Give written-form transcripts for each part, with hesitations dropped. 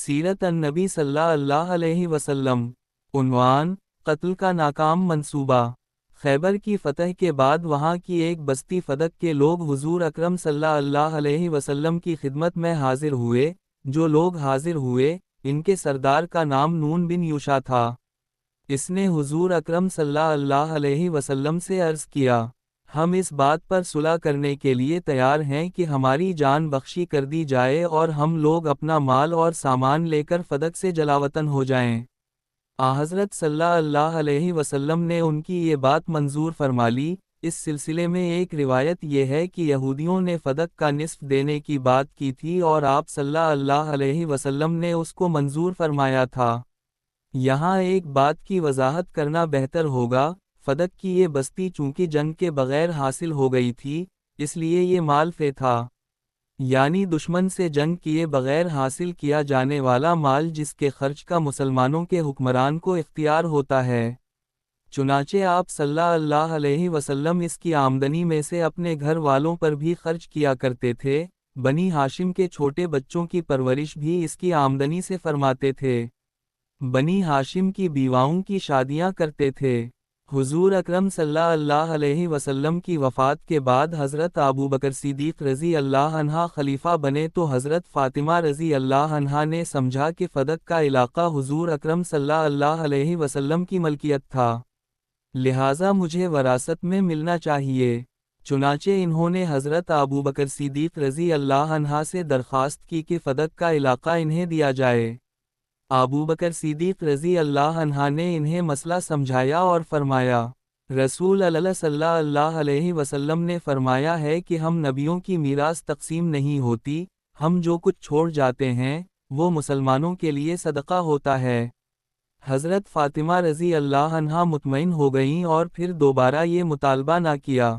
سیرت النبی صلی اللہ علیہ وسلم۔ عنوان: قتل کا ناکام منصوبہ۔ خیبر کی فتح کے بعد وہاں کی ایک بستی فدق کے لوگ حضور اکرم صلی اللہ علیہ وسلم کی خدمت میں حاضر ہوئے۔ جو لوگ حاضر ہوئے، ان کے سردار کا نام نون بن یوشع تھا۔ اس نے حضور اکرم صلی اللہ علیہ وسلم سے عرض کیا، ہم اس بات پر صلح کرنے کے لیے تیار ہیں کہ ہماری جان بخشی کر دی جائے اور ہم لوگ اپنا مال اور سامان لے کر فدق سے جلاوطن ہو جائیں۔ حضرت صلی اللہ علیہ وسلم نے ان کی یہ بات منظور فرما لی۔ اس سلسلے میں ایک روایت یہ ہے کہ یہودیوں نے فدق کا نصف دینے کی بات کی تھی اور آپ صلی اللہ علیہ وسلم نے اس کو منظور فرمایا تھا۔ یہاں ایک بات کی وضاحت کرنا بہتر ہوگا، فدق کی یہ بستی چونکہ جنگ کے بغیر حاصل ہو گئی تھی، اس لیے یہ مال فے تھا، یعنی دشمن سے جنگ کیے بغیر حاصل کیا جانے والا مال جس کے خرچ کا مسلمانوں کے حکمران کو اختیار ہوتا ہے۔ چنانچہ آپ صلی اللہ علیہ وسلم اس کی آمدنی میں سے اپنے گھر والوں پر بھی خرچ کیا کرتے تھے۔ بنی ہاشم کے چھوٹے بچوں کی پرورش بھی اس کی آمدنی سے فرماتے تھے۔ بنی ہاشم کی بیواؤں کی شادیاں کرتے تھے۔ حضور اکرم صلی اللہ علیہ وسلم کی وفات کے بعد حضرت ابوبکر صدیق رضی اللہ عنہ خلیفہ بنے تو حضرت فاطمہ رضی اللہ عنہا نے سمجھا کہ فدق کا علاقہ حضور اکرم صلی اللہ علیہ وسلم کی ملکیت تھا، لہٰذا مجھے وراثت میں ملنا چاہیے۔ چنانچہ انہوں نے حضرت ابوبکر صدیق رضی اللہ عنہ سے درخواست کی کہ فدق کا علاقہ انہیں دیا جائے۔ ابوبکر صدیق رضی اللہ عنہ نے انہیں مسئلہ سمجھایا اور فرمایا، رسول اللہ صلی اللہ علیہ وسلم نے فرمایا ہے کہ ہم نبیوں کی میراث تقسیم نہیں ہوتی، ہم جو کچھ چھوڑ جاتے ہیں وہ مسلمانوں کے لیے صدقہ ہوتا ہے۔ حضرت فاطمہ رضی اللہ عنہا مطمئن ہو گئیں اور پھر دوبارہ یہ مطالبہ نہ کیا۔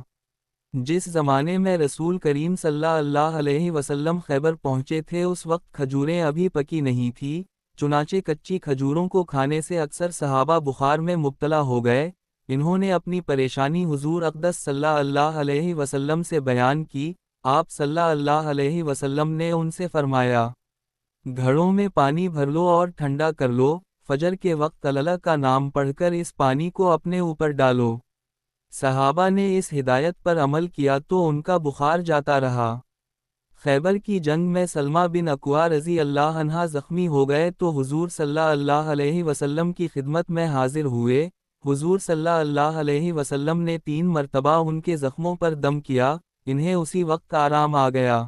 جس زمانے میں رسول کریم صلی اللہ علیہ وسلم خیبر پہنچے تھے اس وقت کھجوریں ابھی پکی نہیں تھی، چنانچہ کچی کھجوروں کو کھانے سے اکثر صحابہ بخار میں مبتلا ہو گئے۔ انہوں نے اپنی پریشانی حضور اقدس صلی اللہ علیہ وسلم سے بیان کی۔ آپ صلی اللہ علیہ وسلم نے ان سے فرمایا، گھڑوں میں پانی بھر لو اور ٹھنڈا کر لو، فجر کے وقت اللہ کا نام پڑھ کر اس پانی کو اپنے اوپر ڈالو۔ صحابہ نے اس ہدایت پر عمل کیا تو ان کا بخار جاتا رہا۔ خیبر کی جنگ میں سلمہ بن اکوع رضی اللہ عنہ زخمی ہو گئے تو حضور صلی اللہ علیہ وسلم کی خدمت میں حاضر ہوئے۔ حضور صلی اللہ علیہ وسلم نے 3 مرتبہ ان کے زخموں پر دم کیا، انہیں اسی وقت آرام آ گیا۔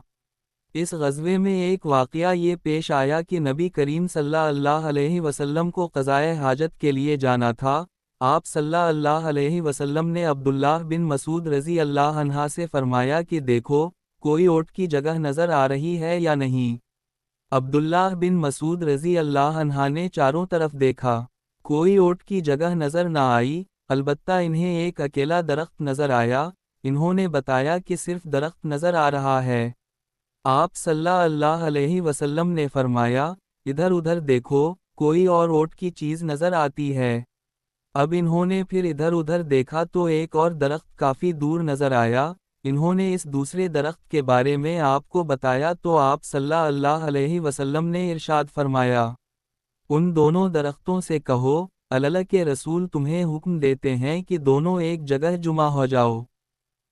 اس غزوے میں ایک واقعہ یہ پیش آیا کہ نبی کریم صلی اللہ علیہ وسلم کو قضائے حاجت کے لیے جانا تھا۔ آپ صلی اللہ علیہ وسلم نے عبداللہ بن مسعود رضی اللہ عنہ سے فرمایا کہ دیکھو کوئی اونٹ کی جگہ نظر آ رہی ہے یا نہیں۔ عبداللہ بن مسعود رضی اللہ عنہ نے چاروں طرف دیکھا، کوئی اونٹ کی جگہ نظر نہ آئی، البتہ انہیں ایک اکیلا درخت نظر آیا۔ انہوں نے بتایا کہ صرف درخت نظر آ رہا ہے۔ آپ صلی اللہ علیہ وسلم نے فرمایا، ادھر ادھر دیکھو، کوئی اور اونٹ کی چیز نظر آتی ہے۔ اب انہوں نے پھر ادھر ادھر دیکھا تو ایک اور درخت کافی دور نظر آیا۔ انہوں نے اس دوسرے درخت کے بارے میں آپ کو بتایا تو آپ صلی اللہ علیہ وسلم نے ارشاد فرمایا، ان دونوں درختوں سے کہو، اللہ کے رسول تمہیں حکم دیتے ہیں کہ دونوں ایک جگہ جمع ہو جاؤ،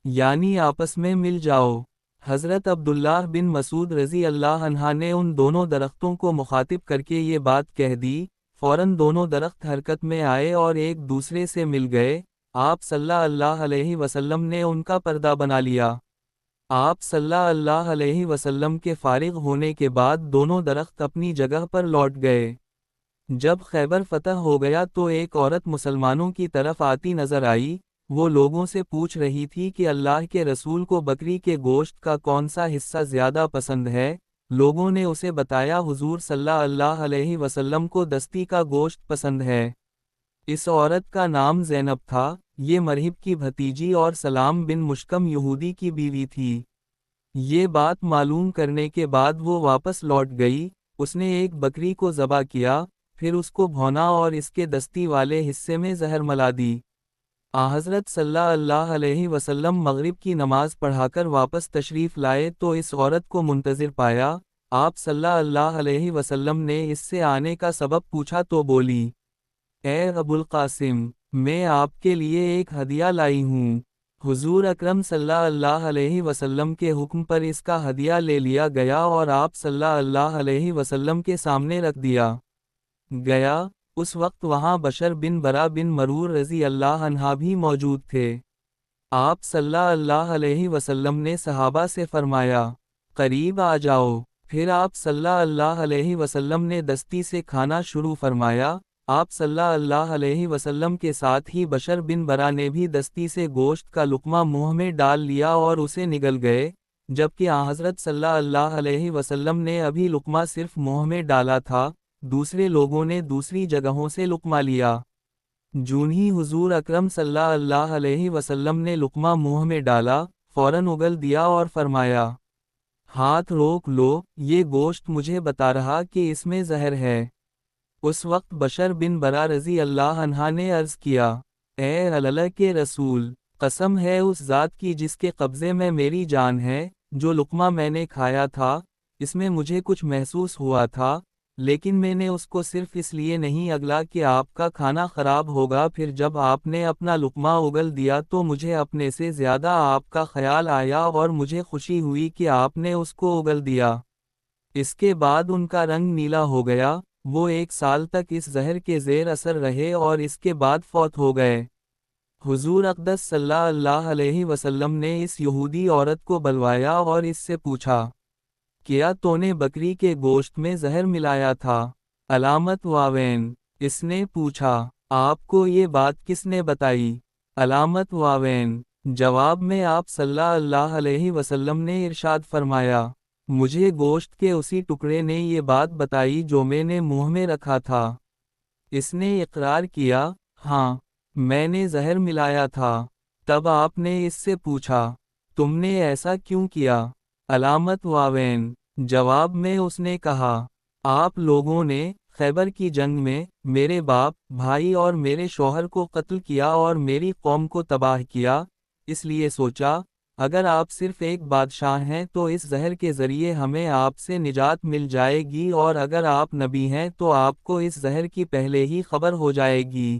یعنی آپس میں مل جاؤ۔ حضرت عبداللہ بن مسعود رضی اللہ عنہ نے ان دونوں درختوں کو مخاطب کر کے یہ بات کہہ دی، فوراً دونوں درخت حرکت میں آئے اور ایک دوسرے سے مل گئے۔ آپ صلی اللہ علیہ وسلم نے ان کا پردہ بنا لیا۔ آپ صلی اللہ علیہ وسلم کے فارغ ہونے کے بعد دونوں درخت اپنی جگہ پر لوٹ گئے۔ جب خیبر فتح ہو گیا تو ایک عورت مسلمانوں کی طرف آتی نظر آئی۔ وہ لوگوں سے پوچھ رہی تھی کہ اللہ کے رسول کو بکری کے گوشت کا کون سا حصہ زیادہ پسند ہے۔ لوگوں نے اسے بتایا حضور صلی اللہ علیہ وسلم کو دستی کا گوشت پسند ہے۔ اس عورت کا نام زینب تھا، یہ مرہب کی بھتیجی اور سلام بن مشکم یہودی کی بیوی تھی۔ یہ بات معلوم کرنے کے بعد وہ واپس لوٹ گئی۔ اس نے ایک بکری کو ذبح کیا، پھر اس کو بھونا اور اس کے دستی والے حصے میں زہر ملا دی۔ حضرت صلی اللہ علیہ وسلم مغرب کی نماز پڑھا کر واپس تشریف لائے تو اس عورت کو منتظر پایا۔ آپ صلی اللہ علیہ وسلم نے اس سے آنے کا سبب پوچھا تو بولی، اے ابو القاسم، میں آپ کے لیے ایک ہدیہ لائی ہوں۔ حضور اکرم صلی اللہ علیہ وسلم کے حکم پر اس کا ہدیہ لے لیا گیا اور آپ صلی اللہ علیہ وسلم کے سامنے رکھ دیا گیا۔ اس وقت وہاں بشر بن برا بن مرور رضی اللہ عنہ بھی موجود تھے۔ آپ صلی اللہ علیہ وسلم نے صحابہ سے فرمایا، قریب آ جاؤ۔ پھر آپ صلی اللہ علیہ وسلم نے دستی سے کھانا شروع فرمایا۔ آپ صلی اللہ علیہ وسلم کے ساتھ ہی بشر بن برا نے بھی دستی سے گوشت کا لقمہ منہ میں ڈال لیا اور اسے نگل گئے، جبکہ حضرت صلی اللہ علیہ وسلم نے ابھی لقمہ صرف منہ میں ڈالا تھا، دوسرے لوگوں نے دوسری جگہوں سے لقمہ لیا۔ جون ہی حضور اکرم صلی اللہ علیہ وسلم نے لقمہ منہ میں ڈالا، فوراً اگل دیا اور فرمایا، ہاتھ روک لو، یہ گوشت مجھے بتا رہا کہ اس میں زہر ہے۔ اس وقت بشر بن برا رضی اللہ عنہ نے عرض کیا، اے اللہ کے رسول، قسم ہے اس ذات کی جس کے قبضے میں میری جان ہے، جو لقمہ میں نے کھایا تھا، اس میں مجھے کچھ محسوس ہوا تھا، لیکن میں نے اس کو صرف اس لیے نہیں اگلا کہ آپ کا کھانا خراب ہوگا۔ پھر جب آپ نے اپنا لقمہ اگل دیا تو مجھے اپنے سے زیادہ آپ کا خیال آیا اور مجھے خوشی ہوئی کہ آپ نے اس کو اگل دیا۔ اس کے بعد ان کا رنگ نیلا ہو گیا، وہ 1 سال تک اس زہر کے زیر اثر رہے اور اس کے بعد فوت ہو گئے۔ حضور اقدس صلی اللہ علیہ وسلم نے اس یہودی عورت کو بلوایا اور اس سے پوچھا، کیا تو نے بکری کے گوشت میں زہر ملایا تھا؟ علامت واوین۔ اس نے پوچھا، آپ کو یہ بات کس نے بتائی؟ علامت واوین۔ جواب میں آپ صلی اللہ علیہ وسلم نے ارشاد فرمایا، مجھے گوشت کے اسی ٹکڑے نے یہ بات بتائی جو میں نے منہ میں رکھا تھا۔ اس نے اقرار کیا، ہاں، میں نے زہر ملایا تھا۔ تب آپ نے اس سے پوچھا، تم نے ایسا کیوں کیا؟ علامت واوین۔ جواب میں اس نے کہا، آپ لوگوں نے خیبر کی جنگ میں میرے باپ، بھائی اور میرے شوہر کو قتل کیا اور میری قوم کو تباہ کیا، اس لیے سوچا، اگر آپ صرف ایک بادشاہ ہیں تو اس زہر کے ذریعے ہمیں آپ سے نجات مل جائے گی، اور اگر آپ نبی ہیں تو آپ کو اس زہر کی پہلے ہی خبر ہو جائے گی۔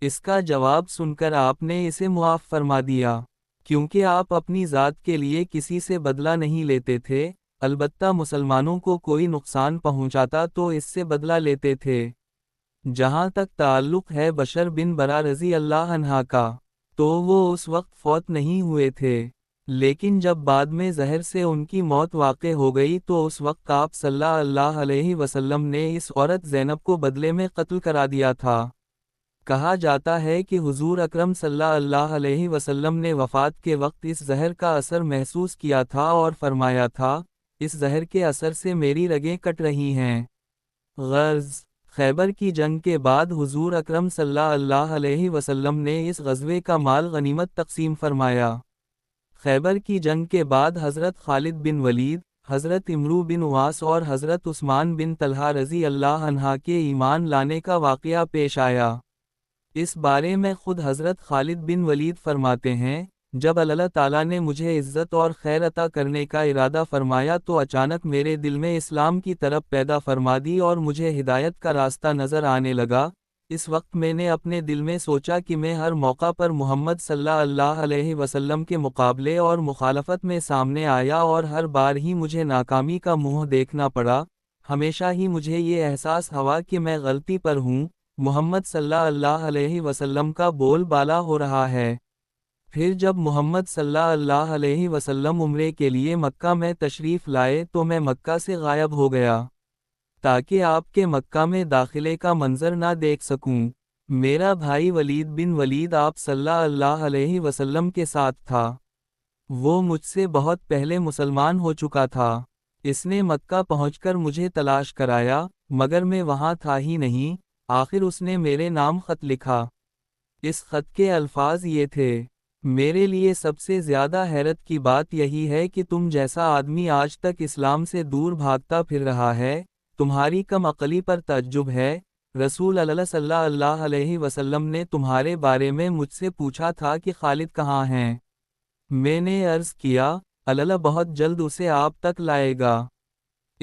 اس کا جواب سن کر آپ نے اسے معاف فرما دیا، کیونکہ آپ اپنی ذات کے لیے کسی سے بدلہ نہیں لیتے تھے، البتہ مسلمانوں کو کوئی نقصان پہنچاتا تو اس سے بدلہ لیتے تھے۔ جہاں تک تعلق ہے بشر بن برا رضی اللہ عنہ کا، تو وہ اس وقت فوت نہیں ہوئے تھے، لیکن جب بعد میں زہر سے ان کی موت واقع ہو گئی تو اس وقت آپ صلی اللہ علیہ وسلم نے اس عورت زینب کو بدلے میں قتل کرا دیا تھا۔ کہا جاتا ہے کہ حضور اکرم صلی اللہ علیہ وسلم نے وفات کے وقت اس زہر کا اثر محسوس کیا تھا اور فرمایا تھا، اس زہر کے اثر سے میری رگیں کٹ رہی ہیں۔ غرض، خیبر کی جنگ کے بعد حضور اکرم صلی اللہ علیہ وسلم نے اس غزوے کا مال غنیمت تقسیم فرمایا۔ خیبر کی جنگ کے بعد حضرت خالد بن ولید، حضرت عمرو بن عاص اور حضرت عثمان بن طلحہ رضی اللہ عنہ کے ایمان لانے کا واقعہ پیش آیا۔ اس بارے میں خود حضرت خالد بن ولید فرماتے ہیں، جب اللہ تعالیٰ نے مجھے عزت اور خیر عطا کرنے کا ارادہ فرمایا تو اچانک میرے دل میں اسلام کی طرف پیدا فرما دی اور مجھے ہدایت کا راستہ نظر آنے لگا۔ اس وقت میں نے اپنے دل میں سوچا کہ میں ہر موقع پر محمد صلی اللہ علیہ وسلم کے مقابلے اور مخالفت میں سامنے آیا اور ہر بار ہی مجھے ناکامی کا منہ دیکھنا پڑا۔ ہمیشہ ہی مجھے یہ احساس ہوا کہ میں غلطی پر ہوں، محمد صلی اللہ علیہ وسلم کا بول بالا ہو رہا ہے۔ پھر جب محمد صلی اللہ علیہ وسلم عمرے کے لیے مکہ میں تشریف لائے تو میں مکہ سے غائب ہو گیا، تاکہ آپ کے مکہ میں داخلے کا منظر نہ دیکھ سکوں۔ میرا بھائی ولید بن ولید آپ صلی اللہ علیہ وسلم کے ساتھ تھا، وہ مجھ سے بہت پہلے مسلمان ہو چکا تھا۔ اس نے مکہ پہنچ کر مجھے تلاش کرایا، مگر میں وہاں تھا ہی نہیں۔ آخر اس نے میرے نام خط لکھا۔ اس خط کے الفاظ یہ تھے، میرے لیے سب سے زیادہ حیرت کی بات یہی ہے کہ تم جیسا آدمی آج تک اسلام سے دور بھاگتا پھر رہا ہے، تمہاری کم عقلی پر تعجب ہے۔ رسول اللہ صلی اللہ علیہ وسلم نے تمہارے بارے میں مجھ سے پوچھا تھا کہ خالد کہاں ہیں؟ میں نے عرض کیا، اللہ بہت جلد اسے آپ تک لائے گا۔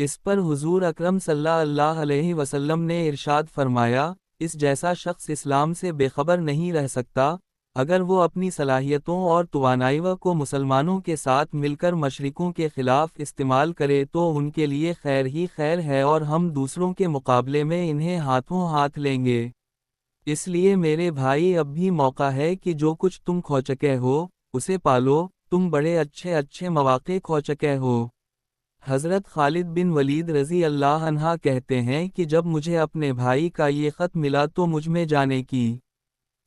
اس پر حضور اکرم صلی اللہ علیہ وسلم نے ارشاد فرمایا، اس جیسا شخص اسلام سے بے خبر نہیں رہ سکتا، اگر وہ اپنی صلاحیتوں اور توانائیوں کو مسلمانوں کے ساتھ مل کر مشرکوں کے خلاف استعمال کرے تو ان کے لیے خیر ہی خیر ہے اور ہم دوسروں کے مقابلے میں انہیں ہاتھوں ہاتھ لیں گے۔ اس لیے میرے بھائی اب بھی موقع ہے کہ جو کچھ تم کھو چکے ہو، اسے پالو، تم بڑے اچھے مواقع کھو چکے ہو۔ حضرت خالد بن ولید رضی اللہ عنہ کہتے ہیں کہ جب مجھے اپنے بھائی کا یہ خط ملا تو مجھ میں جانے کی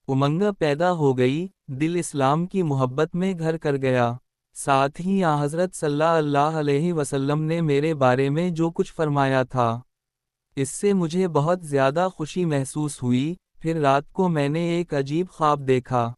امنگ پیدا ہو گئی، دل اسلام کی محبت میں گھر کر گیا۔ ساتھ ہی حضرت صلی اللہ علیہ وسلم نے میرے بارے میں جو کچھ فرمایا تھا، اس سے مجھے بہت زیادہ خوشی محسوس ہوئی۔ پھر رات کو میں نے ایک عجیب خواب دیکھا۔